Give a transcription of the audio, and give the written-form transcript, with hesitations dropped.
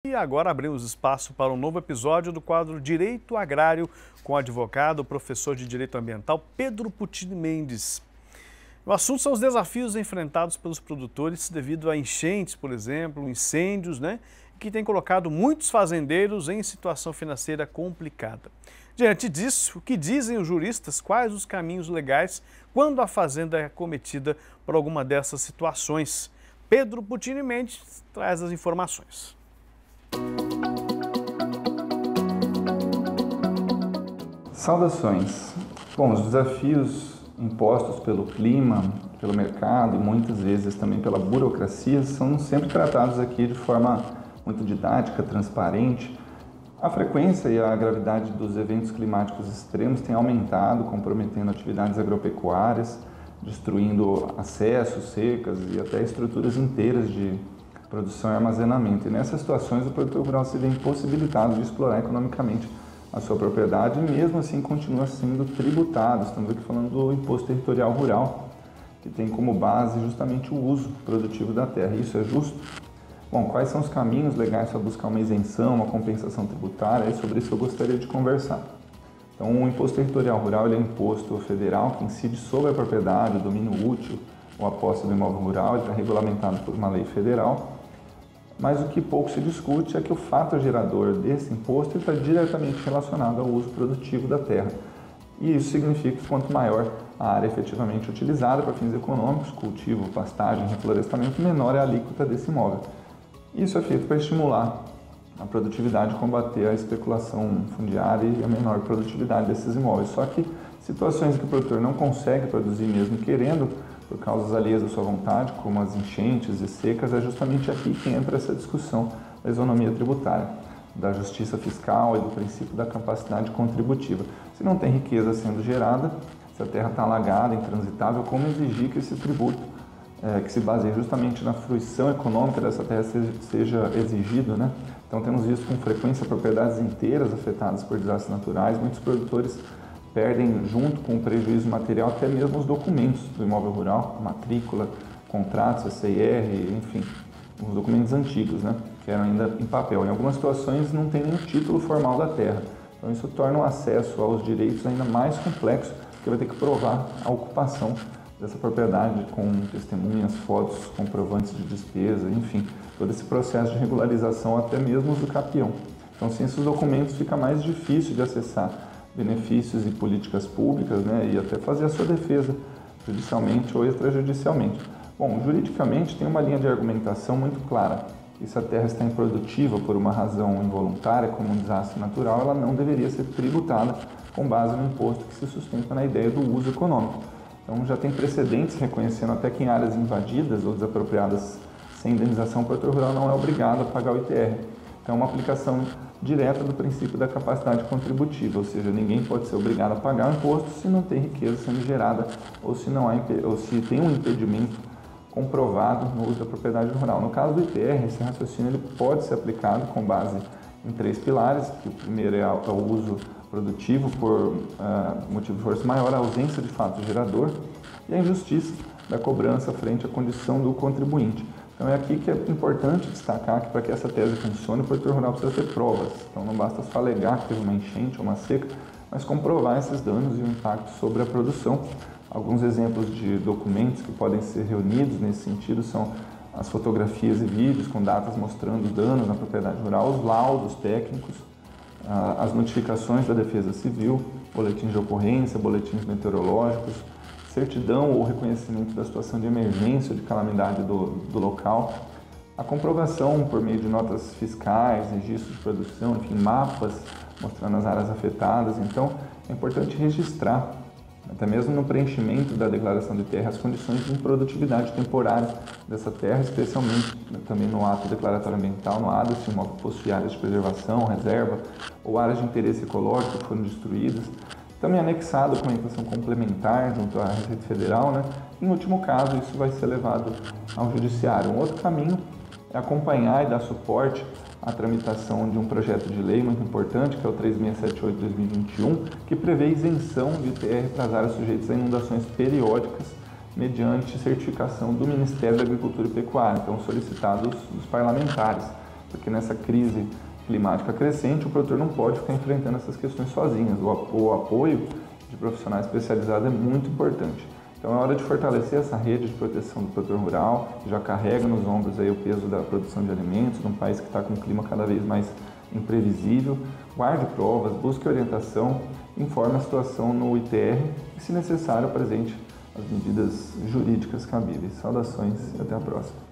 E agora abrimos espaço para um novo episódio do quadro Direito Agrário com o advogado, professor de Direito Ambiental, Pedro Puccini Mendes. O assunto são os desafios enfrentados pelos produtores devido a enchentes, por exemplo, incêndios, que tem colocado muitos fazendeiros em situação financeira complicada. Diante disso, o que dizem os juristas, quais os caminhos legais quando a fazenda é acometida por alguma dessas situações? Pedro Puccini Mendes traz as informações. Saudações! Bom, os desafios impostos pelo clima, pelo mercado e muitas vezes também pela burocracia são sempre tratados aqui de forma muito didática, transparente. A frequência e a gravidade dos eventos climáticos extremos tem aumentado, comprometendo atividades agropecuárias, destruindo acessos, cercas e até estruturas inteiras de produção e armazenamento. E nessas situações o produtor rural se vê impossibilitado de explorar economicamente a sua propriedade e mesmo assim continua sendo tributado. Estamos aqui falando do Imposto Territorial Rural, que tem como base justamente o uso produtivo da terra. Isso é justo? Bom, quais são os caminhos legais para buscar uma isenção, uma compensação tributária? É sobre isso eu gostaria de conversar. Então, o Imposto Territorial Rural ele é um imposto federal que incide sobre a propriedade, o domínio útil ou a posse do imóvel rural. Ele está regulamentado por uma lei federal. Mas o que pouco se discute é que o fator gerador desse imposto está diretamente relacionado ao uso produtivo da terra. E isso significa que quanto maior a área efetivamente utilizada para fins econômicos, cultivo, pastagem, reflorestamento, menor é a alíquota desse imóvel. Isso é feito para estimular a produtividade e combater a especulação fundiária e a menor produtividade desses imóveis. Só que situações em que o produtor não consegue produzir mesmo querendo, por causas alheias à sua vontade, como as enchentes e secas, é justamente aqui que entra essa discussão da isonomia tributária, da justiça fiscal e do princípio da capacidade contributiva. Se não tem riqueza sendo gerada, se a terra está alagada, intransitável, como exigir que esse tributo, que se baseia justamente na fruição econômica dessa terra, seja exigido, Então temos visto com frequência propriedades inteiras afetadas por desastres naturais. Muitos produtores perdem, junto com o prejuízo material, até mesmo os documentos do imóvel rural, matrícula, contratos, SIR, enfim, os documentos antigos, que eram ainda em papel. Em algumas situações não tem nenhum título formal da terra, então isso torna o acesso aos direitos ainda mais complexo, porque vai ter que provar a ocupação dessa propriedade com testemunhas, fotos, comprovantes de despesa, enfim, todo esse processo de regularização até mesmo do capião. Então, sem esses documentos fica mais difícil de acessar benefícios e políticas públicas, e até fazer a sua defesa judicialmente ou extrajudicialmente. Bom, juridicamente tem uma linha de argumentação muito clara. E se a terra está improdutiva por uma razão involuntária, como um desastre natural, ela não deveria ser tributada com base no imposto que se sustenta na ideia do uso econômico. Então já tem precedentes reconhecendo até que em áreas invadidas ou desapropriadas sem indenização, o produtor rural não é obrigado a pagar o ITR. Então é uma aplicação direta do princípio da capacidade contributiva, ou seja, ninguém pode ser obrigado a pagar o imposto se não tem riqueza sendo gerada ou se tem um impedimento comprovado no uso da propriedade rural. No caso do ITR, esse raciocínio ele pode ser aplicado com base em 3 pilares, que o primeiro é o uso produtivo por motivo de força maior, a ausência de fato gerador e a injustiça da cobrança frente à condição do contribuinte. Então é aqui que é importante destacar que para que essa tese funcione, o produtor rural precisa ter provas. Então não basta só alegar que teve uma enchente ou uma seca, mas comprovar esses danos e o impacto sobre a produção. Alguns exemplos de documentos que podem ser reunidos nesse sentido são as fotografias e vídeos com datas mostrando danos na propriedade rural, os laudos técnicos, as notificações da Defesa Civil, boletins de ocorrência, boletins meteorológicos, certidão ou reconhecimento da situação de emergência ou de calamidade do local, a comprovação por meio de notas fiscais, registros de produção, enfim, mapas mostrando as áreas afetadas. Então, é importante registrar, até mesmo no preenchimento da declaração de terra, as condições de improdutividade temporária dessa terra, especialmente também no ato declaratório ambiental, no ADA, se o imóvel possui áreas de preservação, reserva ou áreas de interesse ecológico que foram destruídas. Também anexado a documentação complementar junto à Receita Federal, Em último caso, isso vai ser levado ao Judiciário. Um outro caminho é acompanhar e dar suporte à tramitação de um projeto de lei muito importante, que é o 3678/2021, que prevê isenção de ITR para as áreas sujeitas a inundações periódicas mediante certificação do Ministério da Agricultura e Pecuária, então solicitados dos parlamentares. porque nessa crise climática crescente, o produtor não pode ficar enfrentando essas questões sozinhos. O apoio de profissionais especializados é muito importante. Então é hora de fortalecer essa rede de proteção do produtor rural, que já carrega nos ombros aí o peso da produção de alimentos, num país que está com um clima cada vez mais imprevisível. Guarde provas, busque orientação, informe a situação no ITR e, se necessário, apresente as medidas jurídicas cabíveis. Saudações e até a próxima.